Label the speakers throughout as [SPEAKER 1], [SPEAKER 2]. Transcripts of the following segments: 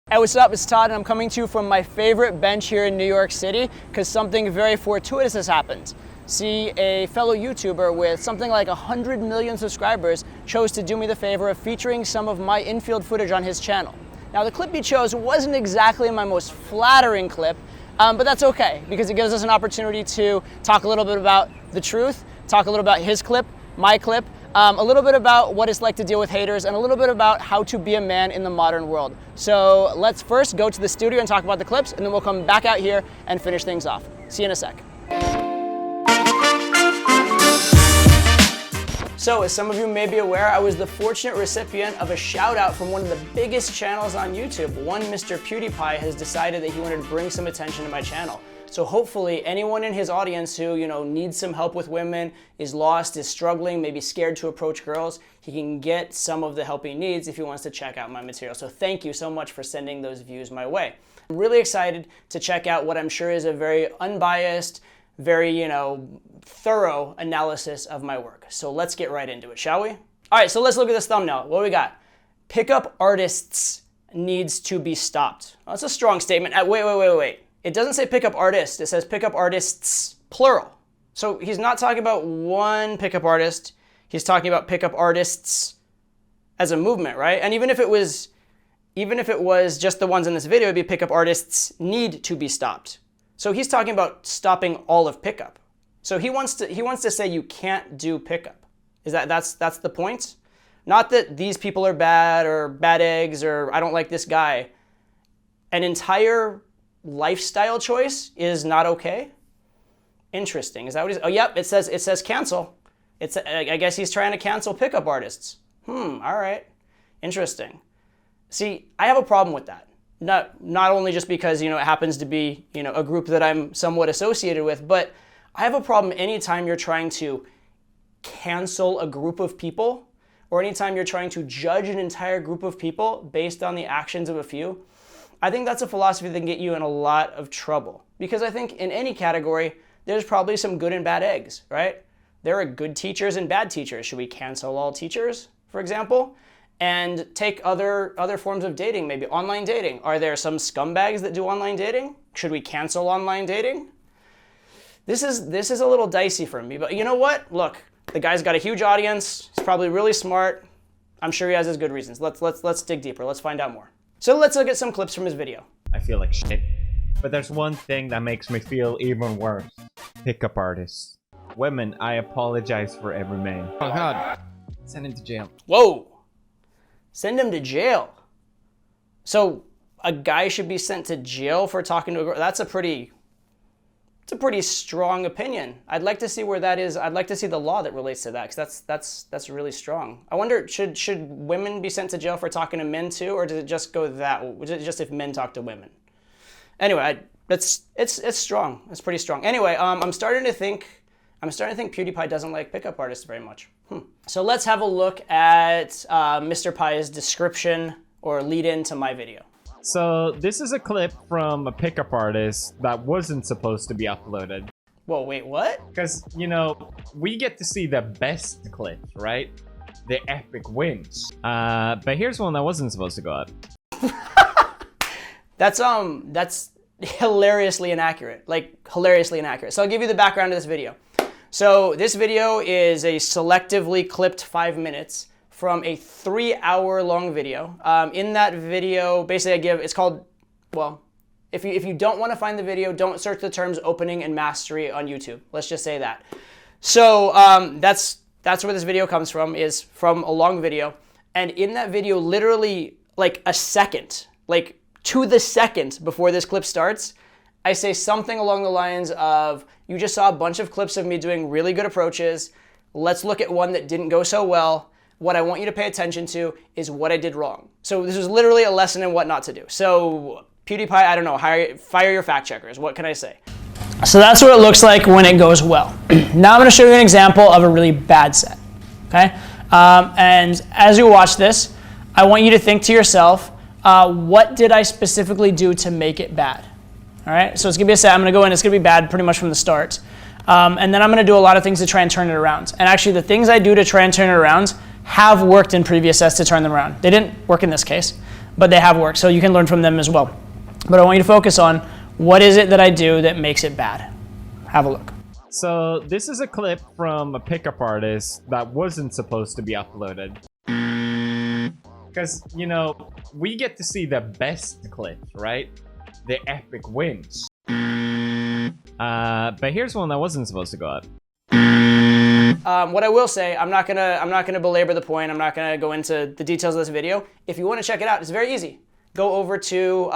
[SPEAKER 1] Hey, what's up? It's Todd, and I'm coming to you from my favorite bench here in New York City because something very fortuitous has happened. See, a fellow YouTuber with something like 100 million subscribers chose to do me the favor of featuring some of my infield footage on his channel. Now, the clip he chose wasn't exactly my most flattering clip, but that's okay because it gives us an opportunity to talk a little bit about the truth, talk a little about his clip, my clip, a little bit about what it's like to deal with haters, and a little bit about how to be a man in the modern world. So let's first go to the studio and talk about the clips, and then we'll come back out here and finish things off. See you in a sec. So, as some of you may be aware, I was the fortunate recipient of a shout out from one of the biggest channels on YouTube. One Mr. PewDiePie has decided that he wanted to bring some attention to my channel. So hopefully anyone in his audience who, needs some help with women, is lost, is struggling, maybe scared to approach girls, he can get some of the help he needs if he wants to check out my material. So thank you so much for sending those views my way. I'm really excited to check out what I'm sure is a very unbiased, very, thorough analysis of my work. So let's get right into it, shall we? All right, so let's look at this thumbnail. What do we got? Pickup artists needs to be stopped. Well, that's a strong statement. Wait. It doesn't say pickup artist, it says pickup artists, plural. So he's not talking about one pickup artist, he's talking about pickup artists as a movement, right? And even if it was just the ones in this video, it'd be pickup artists need to be stopped. So he's talking about stopping all of pickup. So he wants to say you can't do pickup. That's the point? Not that these people are bad or bad eggs or I don't like this guy. An entire lifestyle choice is not okay? Interesting. Is that what he's... Oh, yep, it says cancel. I guess he's trying to cancel pickup artists. All right. Interesting. See, I have a problem with that. Not only just because, it happens to be, a group that I'm somewhat associated with, but I have a problem anytime you're trying to cancel a group of people or anytime you're trying to judge an entire group of people based on the actions of a few. I think that's a philosophy that can get you in a lot of trouble. Because I think in any category, there's probably some good and bad eggs, right? There are good teachers and bad teachers. Should we cancel all teachers, for example? And take other forms of dating, maybe online dating. Are there some scumbags that do online dating? Should we cancel online dating? This is a little dicey for me, but you know what? Look, the guy's got a huge audience. He's probably really smart. I'm sure he has his good reasons. Let's dig deeper. Let's find out more. So let's look at some clips from his video.
[SPEAKER 2] I feel like shit. But there's one thing that makes me feel even worse. Pickup artists. Women, I apologize for every man.
[SPEAKER 3] Oh God. Send him to jail.
[SPEAKER 1] Whoa. Send him to jail. So a guy should be sent to jail for talking to a girl. That's a pretty strong opinion. I'd like to see where that is. I'd like to see the law that relates to that, because that's really strong. I wonder, should women be sent to jail for talking to men too, or does it just go that? Is it just if men talk to women? Anyway, it's strong. It's pretty strong. Anyway, I'm starting to think PewDiePie doesn't like pickup artists very much. So let's have a look at Mr. Pie's description or lead in to my video.
[SPEAKER 2] So this is a clip from a pickup artist that wasn't supposed to be uploaded.
[SPEAKER 1] Whoa, wait, what?
[SPEAKER 2] Because, we get to see the best clips, right? The epic wins. But here's one that wasn't supposed to go up.
[SPEAKER 1] That's hilariously inaccurate. Hilariously inaccurate. So I'll give you the background of this video. So this video is a selectively clipped 5 minutes from a 3-hour long video. In that video, basically it's called, well, if you don't want to find the video, don't search the terms opening and mastery on YouTube. Let's just say that. So that's where this video comes from, is from a long video. And in that video, literally a second, to the second before this clip starts, I say something along the lines of, you just saw a bunch of clips of me doing really good approaches. Let's look at one that didn't go so well. What I want you to pay attention to is what I did wrong. So this was literally a lesson in what not to do. So PewDiePie, I don't know, fire your fact checkers. What can I say? So that's what it looks like when it goes well. Now I'm gonna show you an example of a really bad set, okay? And as you watch this, I want you to think to yourself, what did I specifically do to make it bad? All right, so it's gonna be a set, I'm gonna go in, it's gonna be bad pretty much from the start. And then I'm gonna do a lot of things to try and turn it around. And actually the things I do to try and turn it around have worked in previous sets to turn them around. They didn't work in this case, but they have worked, so you can learn from them as well. But I want you to focus on what is it that I do that makes it bad. Have a look.
[SPEAKER 2] So this is a clip from a pickup artist that wasn't supposed to be uploaded. Because, you know, we get to see the best clips, right? The epic wins. But here's one that wasn't supposed to go up.
[SPEAKER 1] What I will say, I'm not gonna belabor the point. I'm not gonna go into the details of this video. If you want to check it out, it's very easy. Go over to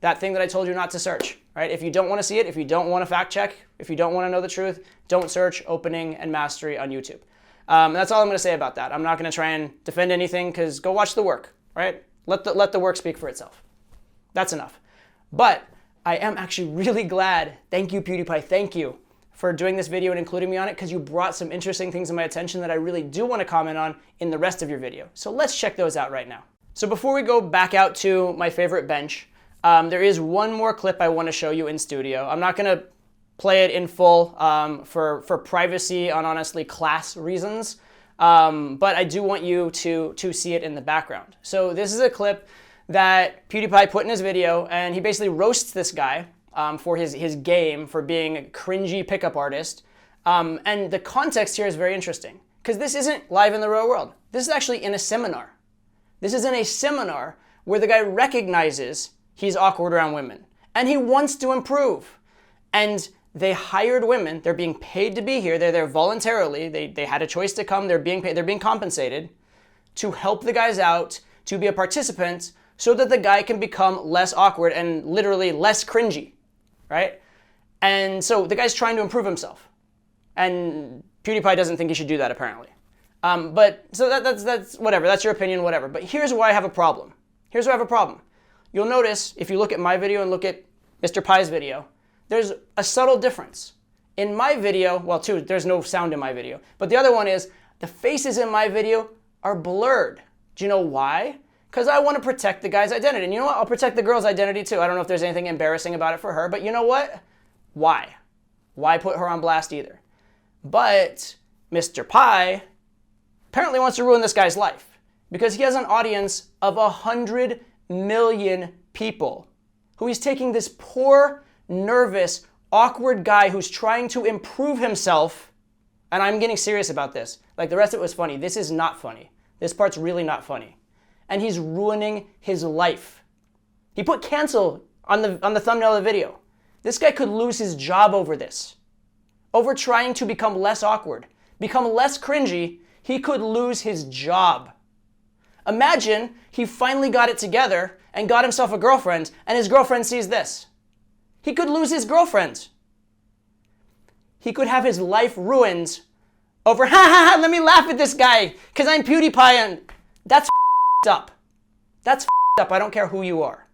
[SPEAKER 1] that thing that I told you not to search. Right? If you don't want to see it, if you don't want to fact check, if you don't want to know the truth, don't search opening and mastery on YouTube. That's all I'm going to say about that. I'm not going to try and defend anything because go watch the work. Right? Let the work speak for itself. That's enough. But I am actually really glad. Thank you, PewDiePie. Thank you for doing this video and including me on it because you brought some interesting things to my attention that I really do want to comment on in the rest of your video. So let's check those out right now. So before we go back out to my favorite bench, there is one more clip I want to show you in studio. I'm not going to play it in full for privacy and honestly class reasons, but I do want you to see it in the background. So this is a clip that PewDiePie put in his video, and he basically roasts this guy for his game, for being a cringy pickup artist. And the context here is very interesting, because this isn't live in the real world. This is actually in a seminar. This is in a seminar where the guy recognizes he's awkward around women, and he wants to improve. And they hired women. They're being paid to be here. They're there voluntarily. They had a choice to come. They're being paid. They're being compensated to help the guys out, to be a participant, so that the guy can become less awkward and literally less cringy, right? And so the guy's trying to improve himself, and PewDiePie doesn't think he should do that apparently. But so that's whatever. That's your opinion, whatever. But here's why I have a problem. Here's why I have a problem. You'll notice, if you look at my video and look at Mr. Pie's video, there's a subtle difference. In my video, well, there's no sound in my video, but the other one is the faces in my video are blurred. Do you know why? Because I want to protect the guy's identity. And you know what? I'll protect the girl's identity too. I don't know if there's anything embarrassing about it for her, but you know what? Why? Why put her on blast either? But Mr. Pie apparently wants to ruin this guy's life because he has an audience of 100 million people who he's taking this poor, nervous, awkward guy who's trying to improve himself, and I'm getting serious about this. Like, the rest of it was funny. This is not funny. This part's really not funny. And he's ruining his life. He put cancel on the thumbnail of the video. This guy could lose his job over this. Over trying to become less awkward, become less cringy, he could lose his job. Imagine he finally got it together and got himself a girlfriend, and his girlfriend sees this. He could lose his girlfriend. He could have his life ruined over, let me laugh at this guy, because I'm PewDiePie, and that's up. That's up. I don't care who you are.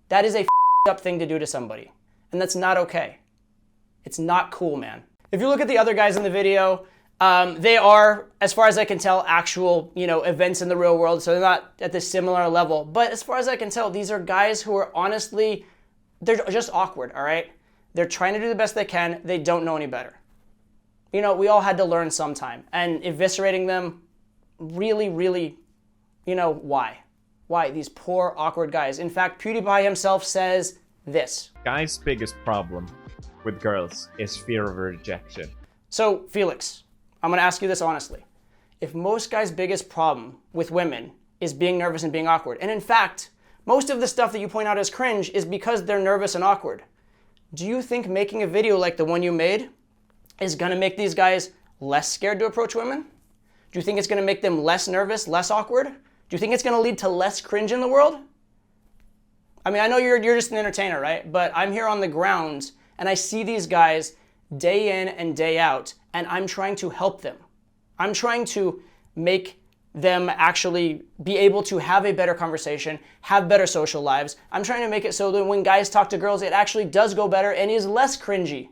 [SPEAKER 1] That is a up thing to do to somebody, and that's not okay. It's not cool, man. If you look at the other guys in the video, they are, as far as I can tell, actual, events in the real world, so they're not at this similar level. But as far as I can tell, these are guys who are honestly, they're just awkward, all right? They're trying to do the best they can. They don't know any better. We all had to learn sometime. And eviscerating them, really, really, why? Why? These poor, awkward guys. In fact, PewDiePie himself says this.
[SPEAKER 2] Guy's biggest problem with girls is fear of rejection.
[SPEAKER 1] So, Felix, I'm going to ask you this honestly. If most guys' biggest problem with women is being nervous and being awkward, and in fact, most of the stuff that you point out as cringe is because they're nervous and awkward, do you think making a video like the one you made is going to make these guys less scared to approach women? Do you think it's going to make them less nervous, less awkward? Do you think it's going to lead to less cringe in the world? I mean, I know you're just an entertainer, right? But I'm here on the ground, and I see these guys day in and day out, and I'm trying to help them. I'm trying to make them actually be able to have a better conversation, have better social lives. I'm trying to make it so that when guys talk to girls, it actually does go better and is less cringy.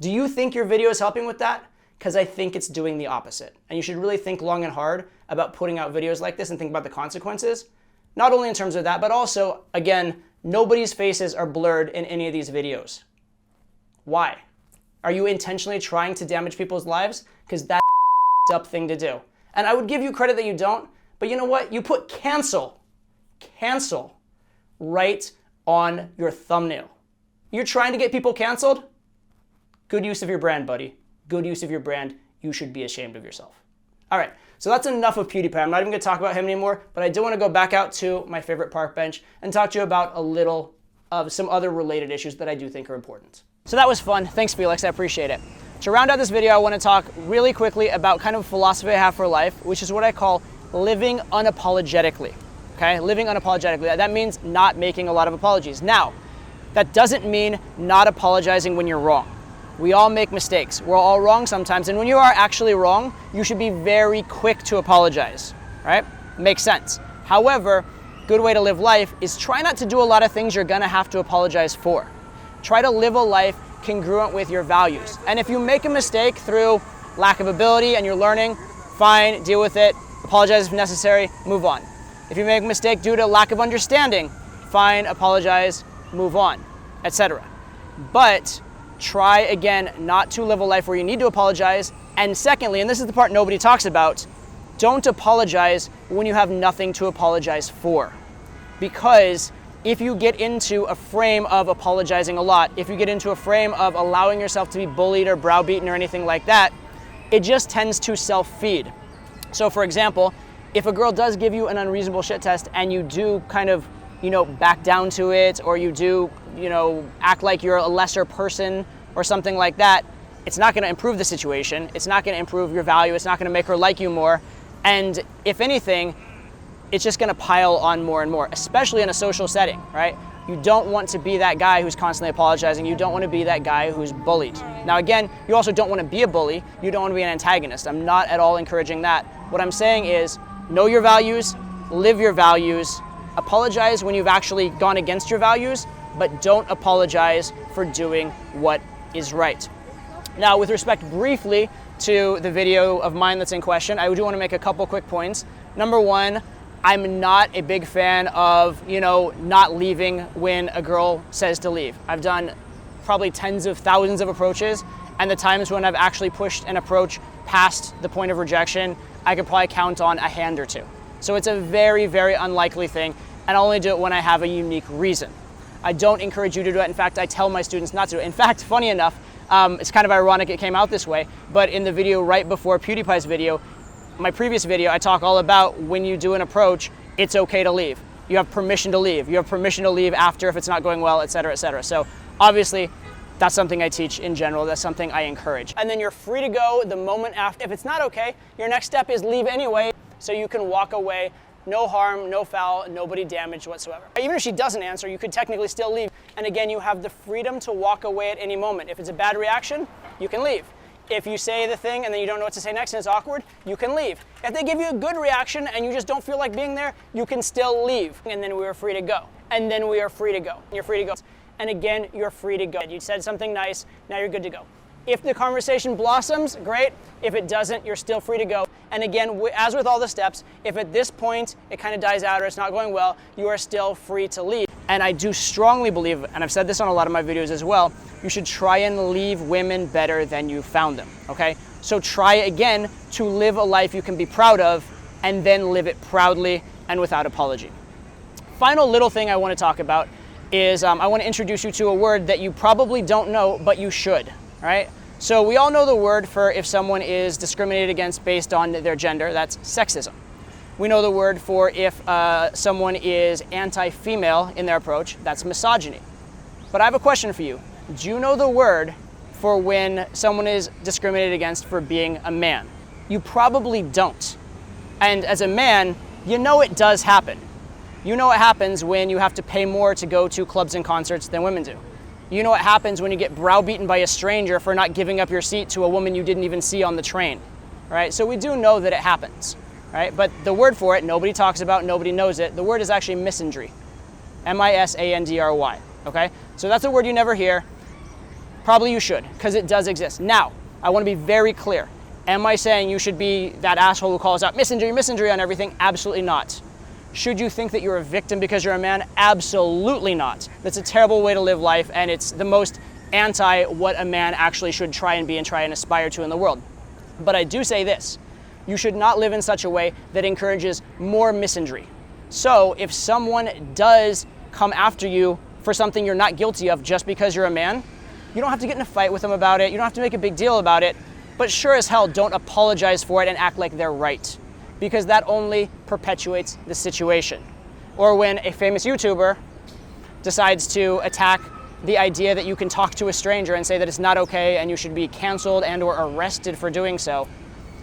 [SPEAKER 1] Do you think your video is helping with that? Because I think it's doing the opposite. And you should really think long and hard about putting out videos like this and think about the consequences. Not only in terms of that, but also, again, nobody's faces are blurred in any of these videos. Why? Are you intentionally trying to damage people's lives? Because that's a up thing to do. And I would give you credit that you don't, but you know what? You put cancel cancel right on your thumbnail. You're trying to get people canceled? Good use of your brand, buddy. Good use of your brand. You should be ashamed of yourself. All right, so that's enough of PewDiePie. I'm not even gonna talk about him anymore, but I do wanna go back out to my favorite park bench and talk to you about a little of some other related issues that I do think are important. So that was fun. Thanks, Felix, I appreciate it. To round out this video, I wanna talk really quickly about kind of a philosophy I have for life, which is what I call living unapologetically, okay? Living unapologetically. That means not making a lot of apologies. Now, that doesn't mean not apologizing when you're wrong. We all make mistakes. We're all wrong sometimes, and when you are actually wrong, you should be very quick to apologize, right? Makes sense. However, good way to live life is try not to do a lot of things you're gonna have to apologize for. Try to live a life congruent with your values. And if you make a mistake through lack of ability and you're learning, fine, deal with it, apologize if necessary, move on. If you make a mistake due to lack of understanding, fine, apologize, move on, etc. But try again not to live a life where you need to apologize. And secondly, and this is the part nobody talks about, don't apologize when you have nothing to apologize for. Because if you get into a frame of apologizing a lot, if you get into a frame of allowing yourself to be bullied or browbeaten or anything like that, it just tends to self-feed. So for example, if a girl does give you an unreasonable shit test and you do kind of, back down to it, or you do, act like you're a lesser person or something like that, it's not gonna improve the situation. It's not gonna improve your value. It's not gonna make her like you more. And if anything, it's just gonna pile on more and more, especially in a social setting, right? You don't want to be that guy who's constantly apologizing. You don't want to be that guy who's bullied. Now again, you also don't want to be a bully. You don't want to be an antagonist. I'm not at all encouraging that. What I'm saying is, know your values, live your values, apologize when you've actually gone against your values, but don't apologize for doing what is right. Now, with respect briefly to the video of mine that's in question, I do want to make a couple quick points. Number one, I'm not a big fan of, not leaving when a girl says to leave. I've done probably tens of thousands of approaches, and the times when I've actually pushed an approach past the point of rejection, I could probably count on a hand or two. So it's a very, very unlikely thing, and I'll only do it when I have a unique reason. I don't encourage you to do it. In fact, I tell my students not to do it. In fact, funny enough, it's kind of ironic it came out this way, but in the video right before PewDiePie's video, my previous video, I talk all about when you do an approach, it's okay to leave. You have permission to leave. You have permission to leave after if it's not going well, et cetera, et cetera. So obviously, that's something I teach in general. That's something I encourage. And then you're free to go the moment after. If it's not okay, your next step is leave anyway, so you can walk away. No harm, no foul, nobody damaged whatsoever. Even if she doesn't answer, you could technically still leave. And again, you have the freedom to walk away at any moment. If it's a bad reaction, you can leave. If you say the thing and then you don't know what to say next and it's awkward, you can leave. If they give you a good reaction and you just don't feel like being there, you can still leave. And then we are free to go. And then we are free to go. You're free to go. And again, you're free to go. You said something nice, now you're good to go. If the conversation blossoms, great. If it doesn't, you're still free to go. And again, as with all the steps, if at this point it kind of dies out or it's not going well, you are still free to leave. And I do strongly believe, and I've said this on a lot of my videos as well, you should try and leave women better than you found them, okay? So try again to live a life you can be proud of, and then live it proudly and without apology. Final little thing I want to talk about is I want to introduce you to a word that you probably don't know, but you should, all right? So we all know the word for if someone is discriminated against based on their gender, that's sexism. We know the word for if someone is anti-female in their approach, that's misogyny. But I have a question for you. Do you know the word for when someone is discriminated against for being a man? You probably don't. And as a man, you know it does happen. You know what happens when you have to pay more to go to clubs and concerts than women do. You know what happens when you get browbeaten by a stranger for not giving up your seat to a woman you didn't even see on the train, right? So we do know that it happens, right? But the word for it, nobody talks about, nobody knows it. The word is actually misandry, M-I-S-A-N-D-R-Y, okay? So that's a word you never hear. Probably you should, because it does exist. Now, I want to be very clear. Am I saying you should be that asshole who calls out misandry on everything? Absolutely not. Should you think that you're a victim because you're a man? Absolutely not. That's a terrible way to live life, and it's the most anti what a man actually should try and be and try and aspire to in the world. But I do say this, you should not live in such a way that encourages more misandry. So if someone does come after you for something you're not guilty of just because you're a man, you don't have to get in a fight with them about it. You don't have to make a big deal about it, but sure as hell don't apologize for it and act like they're right, because that only perpetuates the situation. Or when a famous YouTuber decides to attack the idea that you can talk to a stranger and say that it's not okay and you should be canceled and or arrested for doing so,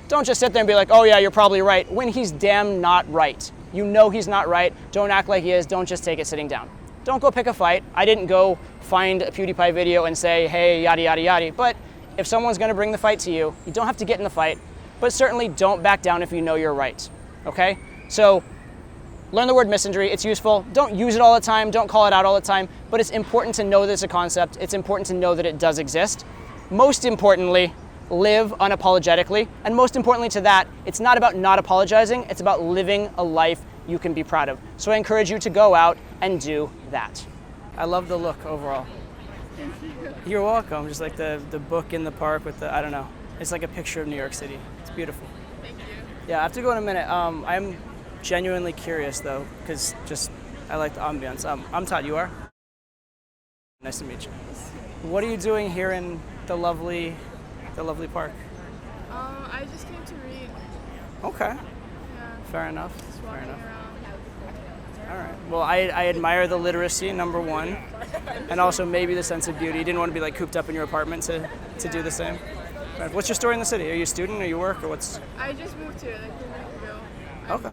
[SPEAKER 1] don't just sit there and be like, oh yeah, you're probably right, when he's damn not right. You know he's not right. Don't act like he is. Don't just take it sitting down. Don't go pick a fight. I didn't go find a PewDiePie video and say, hey, yada, yada, yada. But if someone's going to bring the fight to you, you don't have to get in the fight, but certainly don't back down if you know you're right. Okay? So learn the word misandry. It's useful. Don't use it all the time. Don't call it out all the time. But it's important to know that it's a concept. It's important to know that it does exist. Most importantly, live unapologetically. And most importantly to that, it's not about not apologizing. It's about living a life you can be proud of. So I encourage you to go out and do that. I love the look overall.
[SPEAKER 4] Thank you.
[SPEAKER 1] You're welcome. Just like the book in the park with the, I don't know. It's like a picture of New York City. It's beautiful.
[SPEAKER 4] Thank you.
[SPEAKER 1] Yeah, I have to go in a minute. I'm genuinely curious though, because just I like the ambiance. I'm Todd, you are? Nice to meet you. What are you doing here in the lovely park?
[SPEAKER 4] I just came to read.
[SPEAKER 1] Okay,
[SPEAKER 4] Yeah.
[SPEAKER 1] fair enough.
[SPEAKER 4] Just
[SPEAKER 1] Fair
[SPEAKER 4] walking
[SPEAKER 1] enough.
[SPEAKER 4] around.
[SPEAKER 1] All right. Well, I admire the literacy, number one, and also maybe the sense of beauty. You didn't want to be like cooped up in your apartment to do the same. Right. What's your story in the city? Are you a student? Or you work? Or what's?
[SPEAKER 4] I just moved here like a week ago.
[SPEAKER 1] Okay.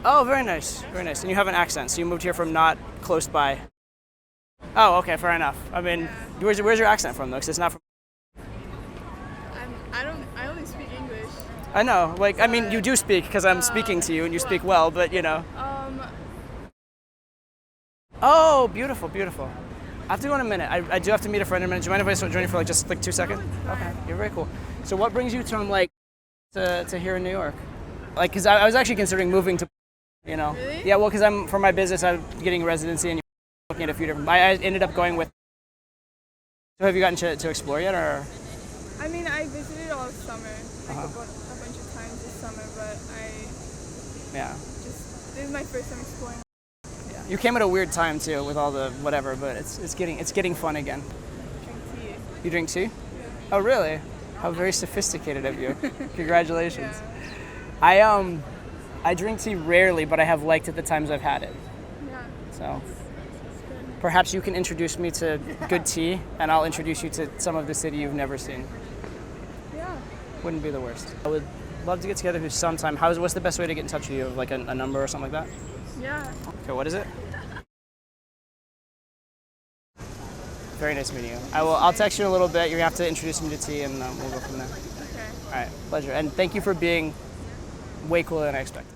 [SPEAKER 1] Oh, very nice. Very nice. And you have an accent, so you moved here from not close by. Oh, okay. Fair enough. I mean, where's your accent from though? Because it's not from.
[SPEAKER 4] I only speak English.
[SPEAKER 1] I know. Like, I mean, you do speak because I'm speaking to you and you speak well, but you know. Oh, beautiful, beautiful. I have to go in a minute. I do have to meet a friend in a minute. Do you mind if I join you for like just like 2 seconds? Okay, you're very cool. So what brings you from like to here in New York? Like, cause I was actually considering moving to, you know.
[SPEAKER 4] Really?
[SPEAKER 1] Yeah, well, cause for my business, I'm getting residency and looking at a few different. I ended up going with. So have you gotten to explore yet, or?
[SPEAKER 4] I mean, I visited all summer, like a bunch of times this summer, but this is my first time exploring.
[SPEAKER 1] Yeah. You came at a weird time too, with all the whatever, but it's getting fun again.
[SPEAKER 4] Drink tea.
[SPEAKER 1] You drink tea?
[SPEAKER 4] Yeah.
[SPEAKER 1] Oh, really? How very sophisticated of you. Congratulations.
[SPEAKER 4] Yeah.
[SPEAKER 1] I drink tea rarely, but I have liked it the times I've had it.
[SPEAKER 4] Yeah.
[SPEAKER 1] So perhaps you can introduce me to good tea, and I'll introduce you to some of the city you've never seen.
[SPEAKER 4] Yeah.
[SPEAKER 1] Wouldn't be the worst. I would love to get together with you sometime. What's the best way to get in touch with you? Like a number or something like that?
[SPEAKER 4] Yeah.
[SPEAKER 1] Okay, what is it? Very nice meeting you. I'll text you in a little bit. You're gonna have to introduce me to tea, and we'll go from there.
[SPEAKER 4] Okay.
[SPEAKER 1] All right, pleasure. And thank you for being way cooler than I expected.